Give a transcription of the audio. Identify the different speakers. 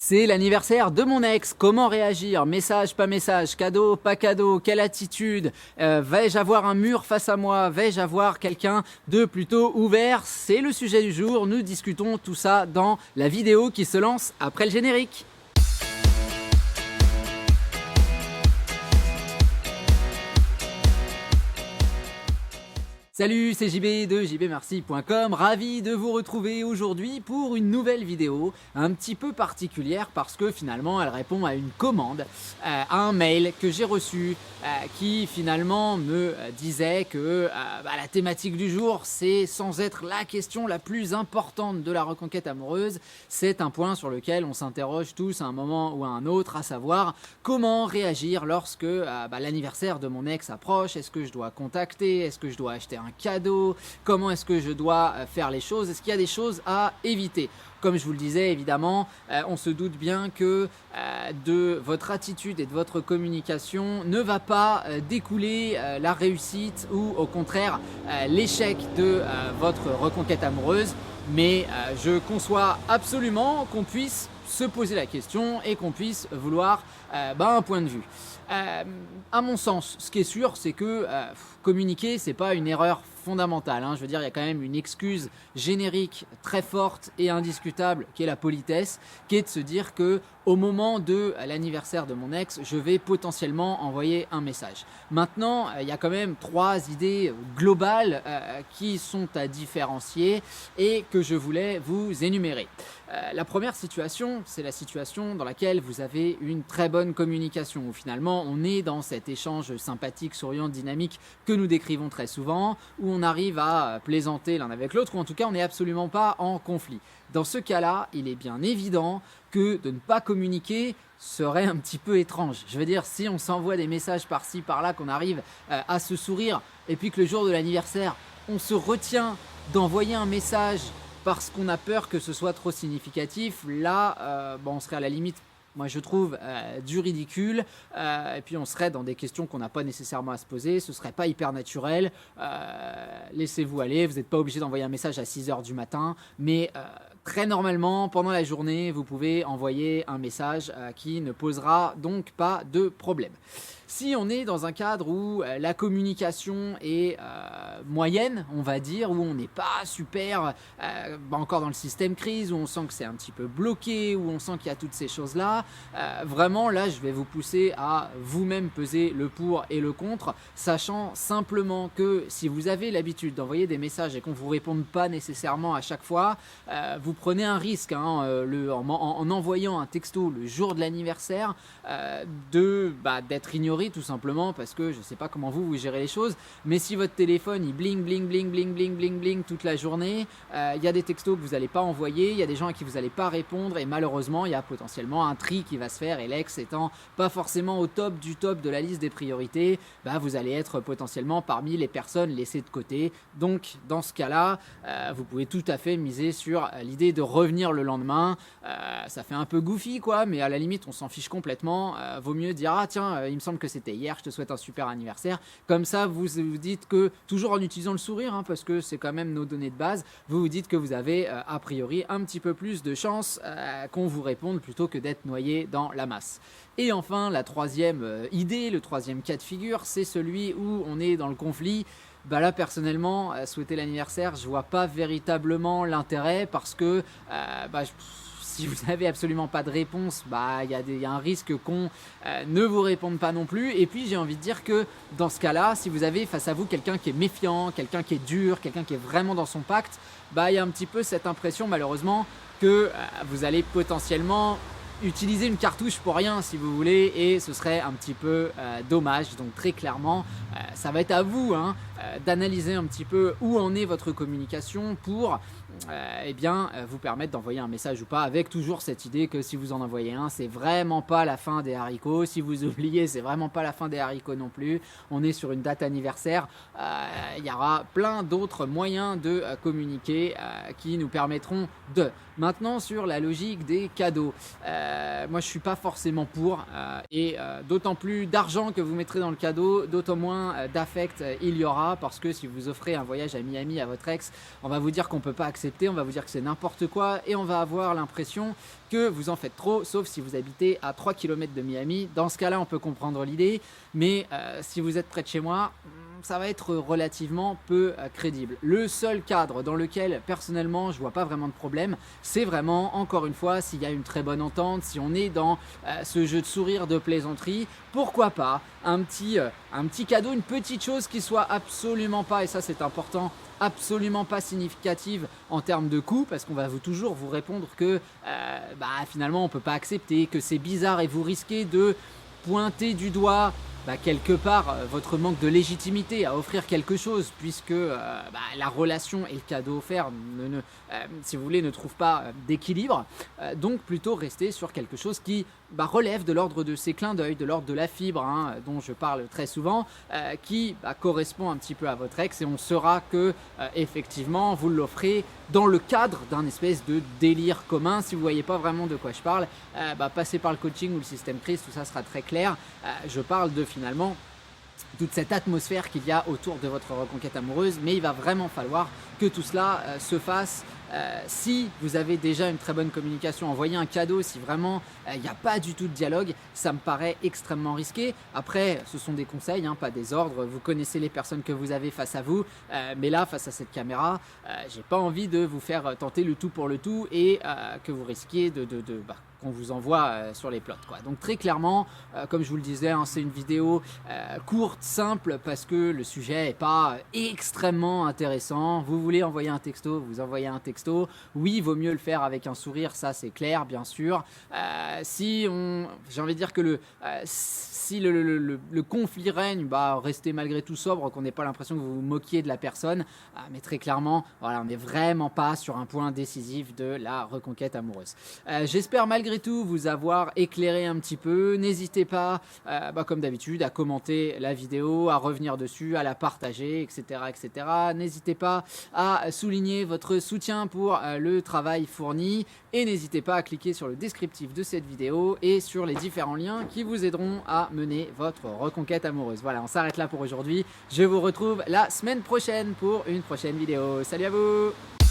Speaker 1: C'est l'anniversaire de mon ex, comment réagir? Message, pas message, cadeau, pas cadeau, quelle attitude? Vais-je avoir un mur face à moi? Vais-je avoir quelqu'un de plutôt ouvert? C'est le sujet du jour, nous discutons tout ça dans la vidéo qui se lance après le générique. Salut, c'est JB de jbmerci.com, ravi de vous retrouver aujourd'hui pour une nouvelle vidéo un petit peu particulière parce que finalement elle répond à une commande, à un mail que j'ai reçu qui finalement me disait que la thématique du jour, c'est sans être la question la plus importante de la reconquête amoureuse, c'est un point sur lequel on s'interroge tous à un moment ou à un autre, à savoir comment réagir lorsque l'anniversaire de mon ex approche. Est-ce que je dois contacter? Est-ce que je dois acheter un cadeau? Comment est-ce que je dois faire les choses? Est-ce qu'il y a des choses à éviter? Comme je vous le disais, évidemment, on se doute bien que de votre attitude et de votre communication ne va pas découler la réussite ou au contraire l'échec de votre reconquête amoureuse. Mais je conçois absolument qu'on puisse se poser la question et qu'on puisse vouloir un point de vue. À mon sens, ce qui est sûr, c'est que communiquer, c'est pas une erreur fondamentale. Je veux dire, il y a quand même une excuse générique très forte et indiscutable qui est la politesse, qui est de se dire que au moment de l'anniversaire de mon ex, je vais potentiellement envoyer un message. Maintenant, il y a quand même trois idées globales qui sont à différencier et que je voulais vous énumérer. La première situation, c'est la situation dans laquelle vous avez une très bonne communication, où finalement on est dans cet échange sympathique, souriant, dynamique que nous décrivons très souvent, où on arrive à plaisanter l'un avec l'autre, ou en tout cas on n'est absolument pas en conflit. Dans ce cas-là, il est bien évident que de ne pas communiquer serait un petit peu étrange. Je veux dire, si on s'envoie des messages par-ci, par-là, qu'on arrive à se sourire, et puis que le jour de l'anniversaire, on se retient d'envoyer un message parce qu'on a peur que ce soit trop significatif, là, on serait à la limite, moi je trouve, du ridicule, et puis on serait dans des questions qu'on n'a pas nécessairement à se poser, ce serait pas hyper naturel, laissez-vous aller, vous n'êtes pas obligé d'envoyer un message à 6 h du matin, mais très normalement, pendant la journée, vous pouvez envoyer un message qui ne posera donc pas de problème. Si on est dans un cadre où la communication est moyenne, on va dire, où on n'est pas super encore dans le système crise, où on sent que c'est un petit peu bloqué, où on sent qu'il y a toutes ces choses-là, vraiment là je vais vous pousser à vous-même peser le pour et le contre, sachant simplement que si vous avez l'habitude d'envoyer des messages et qu'on ne vous réponde pas nécessairement à chaque fois, vous prenez un risque en envoyant un texto le jour de l'anniversaire d'être ignoré tout simplement parce que je ne sais pas comment vous gérez les choses, mais si votre téléphone il bling bling bling bling bling bling bling toute la journée, il y a des textos que vous n'allez pas envoyer, il y a des gens à qui vous n'allez pas répondre et malheureusement il y a potentiellement un tri qui va se faire et l'ex étant pas forcément au top du top de la liste des priorités, vous allez être potentiellement parmi les personnes laissées de côté. Donc dans ce cas-là, vous pouvez tout à fait miser sur l'idée de revenir le lendemain. Ça fait un peu goofy quoi, mais à la limite on s'en fiche complètement. Vaut mieux dire tiens, il me semble que c'était hier, je te souhaite un super anniversaire. Comme ça vous vous dites que, toujours en utilisant le sourire parce que c'est quand même nos données de base, vous vous dites que vous avez a priori un petit peu plus de chance qu'on vous réponde plutôt que d'être noyé dans la masse. Et enfin la troisième idée, le troisième cas de figure, c'est celui où on est dans le conflit. Là personnellement, souhaiter l'anniversaire, je vois pas véritablement l'intérêt parce que si vous n'avez absolument pas de réponse, il y a un risque qu'on ne vous réponde pas non plus. Et puis j'ai envie de dire que dans ce cas-là, si vous avez face à vous quelqu'un qui est méfiant, quelqu'un qui est dur, quelqu'un qui est vraiment dans son pacte, il y a un petit peu cette impression malheureusement que vous allez potentiellement utiliser une cartouche pour rien si vous voulez et ce serait un petit peu dommage. Donc très clairement ça va être à vous d'analyser un petit peu où en est votre communication pour vous permettre d'envoyer un message ou pas, avec toujours cette idée que si vous en envoyez un, c'est vraiment pas la fin des haricots. Si vous oubliez, c'est vraiment pas la fin des haricots non plus. On est sur une date anniversaire, il y aura plein d'autres moyens de communiquer qui nous permettront de. Maintenant sur la logique des cadeaux, moi je suis pas forcément pour et d'autant plus d'argent que vous mettrez dans le cadeau, d'autant moins d'affect il y aura pas, parce que si vous offrez un voyage à Miami à votre ex, on va vous dire qu'on peut pas accepter, on va vous dire que c'est n'importe quoi et on va avoir l'impression que vous en faites trop, sauf si vous habitez à 3 km de Miami. Dans ce cas-là, on peut comprendre l'idée, mais si vous êtes près de chez moi, ça va être relativement peu crédible. Le seul cadre dans lequel personnellement je vois pas vraiment de problème, c'est vraiment, encore une fois, s'il y a une très bonne entente, si on est dans ce jeu de sourire, de plaisanterie, pourquoi pas un petit cadeau, une petite chose qui soit absolument pas, et ça c'est important, absolument pas significative en termes de coût, parce qu'on va toujours vous répondre que finalement on peut pas accepter, que c'est bizarre, et vous risquez de pointer du doigt quelque part votre manque de légitimité à offrir quelque chose, puisque la relation et le cadeau offert si vous voulez, ne trouvent pas d'équilibre, donc plutôt rester sur quelque chose qui relève de l'ordre de ces clins d'œil, de l'ordre de la fibre, dont je parle très souvent, qui correspond un petit peu à votre ex, et on saura que effectivement vous l'offrez dans le cadre d'un espèce de délire commun. Si vous voyez pas vraiment de quoi je parle, passez par le coaching ou le système CRIS, tout ça sera très clair. Je parle de finalement toute cette atmosphère qu'il y a autour de votre reconquête amoureuse, mais il va vraiment falloir que tout cela se fasse. Si vous avez déjà une très bonne communication, envoyer un cadeau, si vraiment il n'y a pas du tout de dialogue, ça me paraît extrêmement risqué. Après, ce sont des conseils, pas des ordres. Vous connaissez les personnes que vous avez face à vous, mais là, face à cette caméra, j'ai pas envie de vous faire tenter le tout pour le tout et que vous risquiez qu'on vous envoie sur les plots, quoi. Donc très clairement, comme je vous le disais, c'est une vidéo courte, simple, parce que le sujet n'est pas extrêmement intéressant. Vous voulez envoyer un texto, vous envoyez un texto. Oui, il vaut mieux le faire avec un sourire, ça c'est clair, bien sûr. J'ai envie de dire que si le conflit règne, restez malgré tout sobre, qu'on n'ait pas l'impression que vous vous moquiez de la personne. Mais très clairement, voilà, on n'est vraiment pas sur un point décisif de la reconquête amoureuse. J'espère malgré tout vous avoir éclairé un petit peu. N'hésitez pas, comme d'habitude, à commenter la vidéo, à revenir dessus, à la partager, etc. etc. N'hésitez pas à souligner votre soutien pour le travail fourni, et n'hésitez pas à cliquer sur le descriptif de cette vidéo et sur les différents liens qui vous aideront à mener votre reconquête amoureuse. Voilà, on s'arrête là pour aujourd'hui. Je vous retrouve la semaine prochaine pour une prochaine vidéo. Salut à vous!